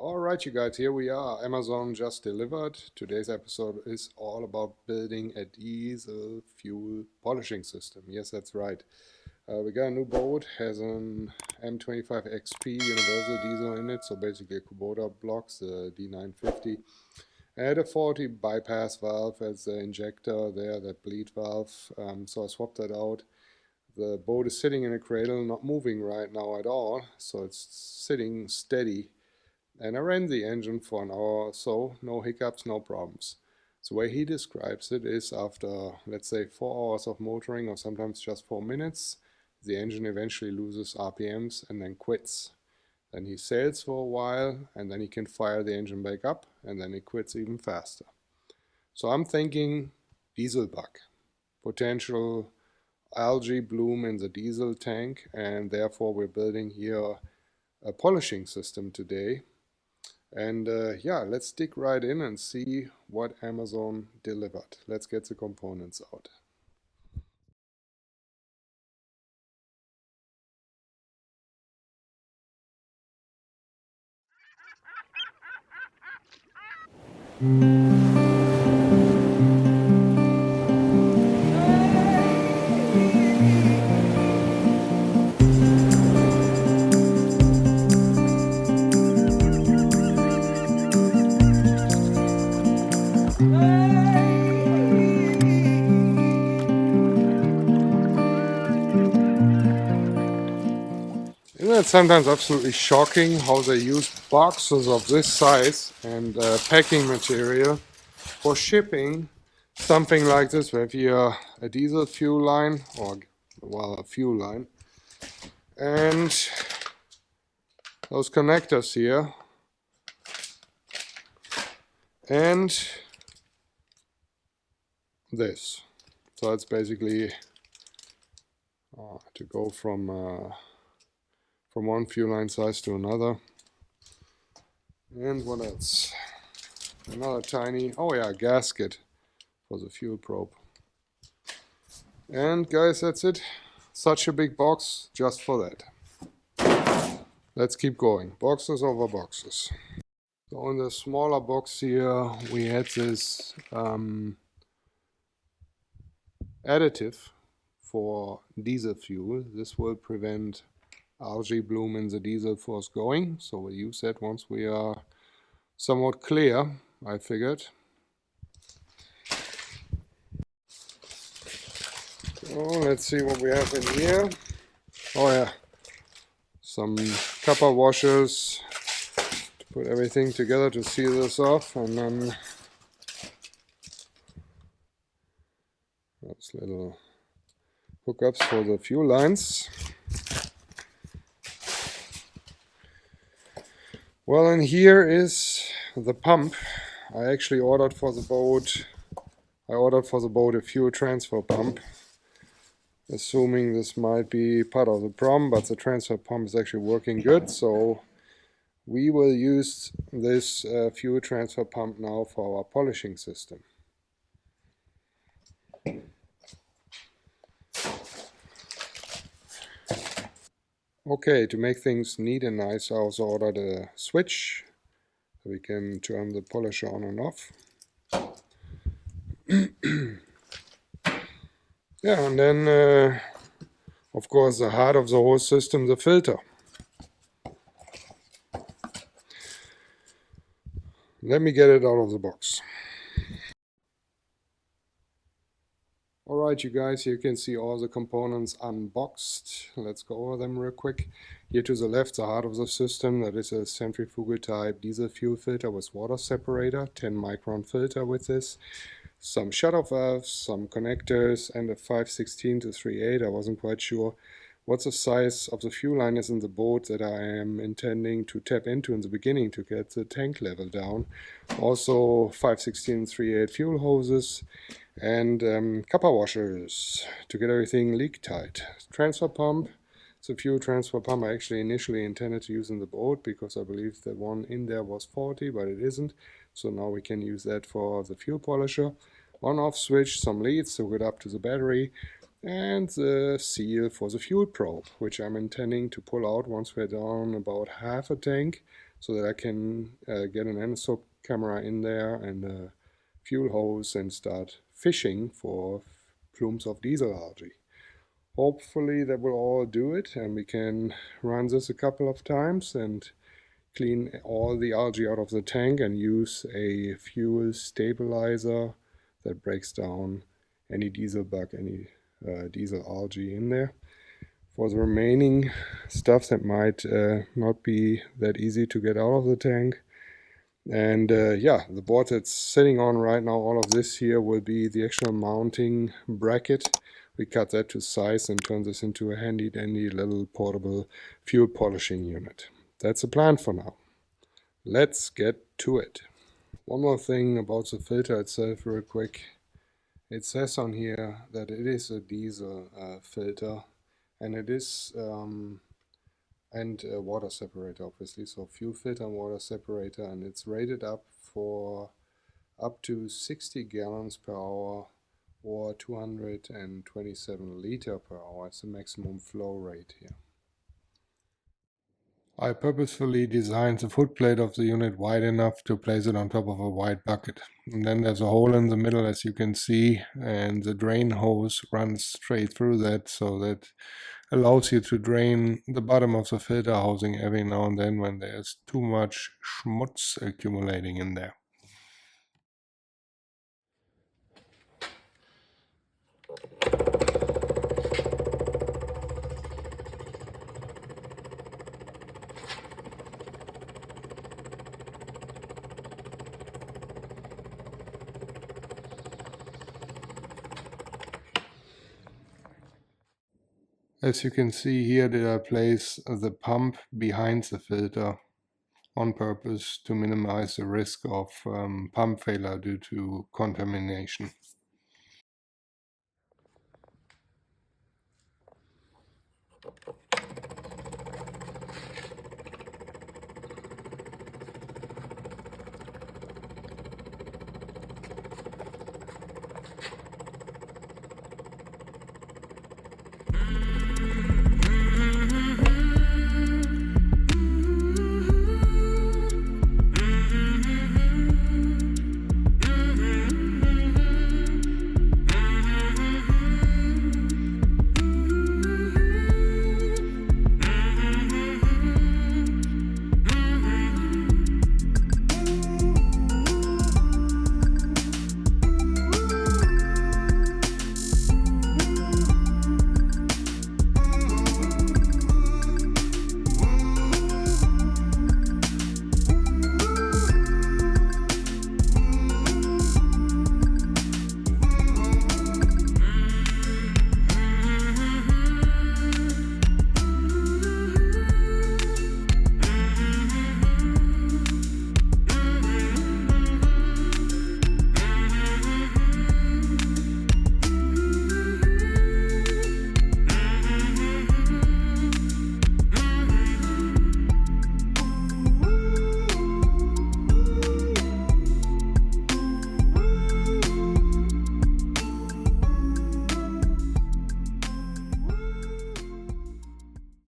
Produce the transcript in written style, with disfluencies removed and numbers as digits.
All right, you guys, here we are. Amazon just delivered. Today's episode is all about building a diesel fuel polishing system. Yes, that's right. We got a new boat, has an M25 XP universal diesel in it, so basically a Kubota blocks, the D950. And a 40 bypass valve as the injector there, that bleed valve. So I swapped that out. The boat is sitting in a cradle, not moving right now at all, so it's sitting steady. And I ran the engine for an hour or so, no hiccups, no problems. So the way he describes it is after, let's say, 4 hours of motoring or sometimes just 4 minutes, the engine eventually loses RPMs and then quits. Then he sails for a while and then he can fire the engine back up and then it quits even faster. So I'm thinking diesel bug, potential algae bloom in the diesel tank, and therefore we're building here a polishing system today. And yeah, let's dig right in and see what Amazon delivered. Let's get the components out. Isn't it sometimes absolutely shocking how they use boxes of this size and packing material for shipping something like this? We have here a diesel fuel line, or well, a fuel line, and those connectors here, and this. So it's basically to go from one fuel line size to another. And what else? Another tiny, oh yeah, gasket for the fuel probe. And guys, that's it. Such a big box just for that. Let's keep going. Boxes over boxes. So in the smaller box here, we had this additive for diesel fuel. This will prevent algae bloom in the diesel force going. So we'll use that once we are somewhat clear, I figured. So let's see what we have in here. Oh yeah, some copper washers to put everything together to seal this off, and then those little hookups for the fuel lines. Well, and here is the pump. I actually ordered for the boat. A fuel transfer pump, assuming this might be part of the problem, but the transfer pump is actually working good, so we will use this fuel transfer pump now for our polishing system. Okay, to make things neat and nice, I also ordered a switch so we can turn the polisher on and off. Yeah, and then of course the heart of the whole system, the filter. Let me get it out of the box. Alright, you guys, you can see all the components unboxed. Let's go over them real quick. Here to the left, the heart of the system. That is a centrifugal type diesel fuel filter with water separator, 10 micron filter with this. Some shutoff valves, some connectors, and a 516 to 3.8. I wasn't quite sure what the size of the fuel line is in the boat that I am intending to tap into in the beginning to get the tank level down. Also 516 3.8 fuel hoses and copper washers to get everything leak tight. Transfer pump. It's a fuel transfer pump I actually initially intended to use in the boat because I believe the one in there was 40, but it isn't. So now we can use that for the fuel polisher. On-off switch, some leads to get up to the battery, and the seal for the fuel probe, which I'm intending to pull out once we're down about half a tank. so that I can get an anisotropy camera in there and a fuel hose and start fishing for plumes of diesel algae. Hopefully that will all do it, and we can run this a couple of times and clean all the algae out of the tank and use a fuel stabilizer that breaks down any diesel bug, any diesel algae in there. For the remaining stuff that might not be that easy to get out of the tank. And yeah, the board that's sitting on right now, all of this here will be the actual mounting bracket. We cut that to size and turn this into a handy dandy little portable fuel polishing unit. That's the plan for now. Let's get to it. One more thing about the filter itself real quick. It says on here that it is a diesel filter, and it is and a water separator, obviously, so fuel filter and water separator, and it's rated up for up to 60 gallons per hour or 227 liter per hour. It's the maximum flow rate here. I purposefully designed the footplate of the unit wide enough to place it on top of a wide bucket. And then there's a hole in the middle, as you can see, and the drain hose runs straight through that, so that allows you to drain the bottom of the filter housing every now and then when there's too much schmutz accumulating in there. As you can see here, I place the pump behind the filter on purpose to minimize the risk of pump failure due to contamination.